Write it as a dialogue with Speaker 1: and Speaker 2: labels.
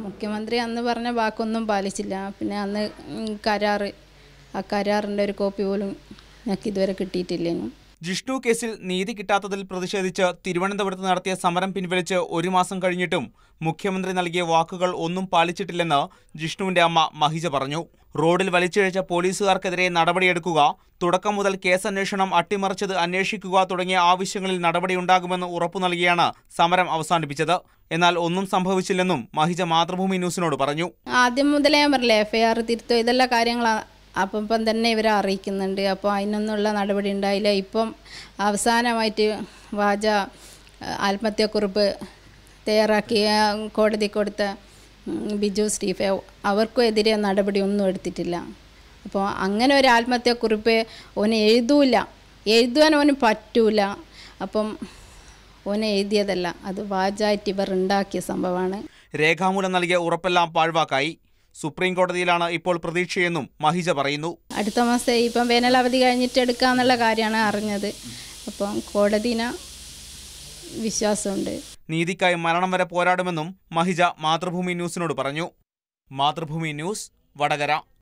Speaker 1: മുഖ്യമന്ത്രി അന്ന് പറഞ്ഞ വാക്കൊന്നും പാലിച്ചില്ല. പിന്നെ അന്ന് കരാറ്, ആ കരാറിൻ്റെ ഒരു കോപ്പി പോലും ഞങ്ങൾക്ക് ഇതുവരെ കിട്ടിയിട്ടില്ലേനു.
Speaker 2: ജിഷ്ണു കേസിൽ നീതി കിട്ടാത്തതിൽ പ്രതിഷേധിച്ച് തിരുവനന്തപുരത്ത് നടത്തിയ സമരം പിൻവലിച്ച് 1 മാസം കഴിഞ്ഞിട്ടും മുഖ്യമന്ത്രി നൽകിയ വാക്കുകൾ ഒന്നും പാലിച്ചിട്ടില്ലെന്ന് ജിഷ്ണുവിന്റെ അമ്മ മഹിജ പറഞ്ഞു. റോഡിൽ വലിച്ചിഴച്ച പോലീസുകാർക്കെതിരെ നടപടിയെടുക്കുക, തുടക്കം മുതൽ കേസന്വേഷണം അട്ടിമറിച്ചത് അന്വേഷിക്കുക തുടങ്ങിയ ആവശ്യങ്ങളിൽ നടപടിയുണ്ടാകുമെന്ന് ഉറപ്പു നൽകിയാണ് സമരം അവസാനിപ്പിച്ചത്. എന്നാൽ ഒന്നും സംഭവിച്ചില്ലെന്നും മഹിജ മാതൃഭൂമി ന്യൂസിനോട് പറഞ്ഞു.
Speaker 1: ആദ്യം മുതലേ ഞാൻ പറഞ്ഞില്ലേ, FIR തിരുത്തോ, ഇതെല്ലാം കാര്യങ്ങളാണ്. അപ്പം തന്നെ ഇവരെ അറിയിക്കുന്നുണ്ട്. അപ്പോൾ അതിനൊന്നുള്ള നടപടി ഉണ്ടായില്ല. ഇപ്പം അവസാനമായിട്ട് വാജ ആത്മഹത്യാക്കുറിപ്പ് തയ്യാറാക്കി കോടതി കൊടുത്ത ബിജു സ്റ്റീഫൻ, അവർക്കും എതിരെ നടപടിയൊന്നും എടുത്തിട്ടില്ല. അപ്പോൾ അങ്ങനെ ഒരു ആത്മഹത്യാക്കുറിപ്പ് ഓന് എഴുതുവാൻ ഓന് പറ്റൂല. അപ്പം ഓന് എഴുതിയതല്ല, അത് വാജായിട്ട് ഇവർ ഉണ്ടാക്കിയ സംഭവമാണ്.
Speaker 2: രേഖാമൂലം നൽകിയ ഉറപ്പെല്ലാം പാഴ്വാക്കായി. സുപ്രീം കോടതിയിലാണ് ഇപ്പോൾ പ്രതീക്ഷയെന്നും മഹിജ പറയുന്നു.
Speaker 1: അടുത്ത മാസം ഇപ്പം വേനലവധി കഴിഞ്ഞിട്ട് എടുക്കാന്നുള്ള കാര്യമാണ് അറിഞ്ഞത്. അപ്പം കോടതിന് വിശ്വാസമുണ്ട്.
Speaker 2: നീതിക്കായി മരണം വരെ പോരാടുമെന്നും മഹിജ മാതൃഭൂമി ന്യൂസിനോട് പറഞ്ഞു. മാതൃഭൂമി ന്യൂസ്, വടകര.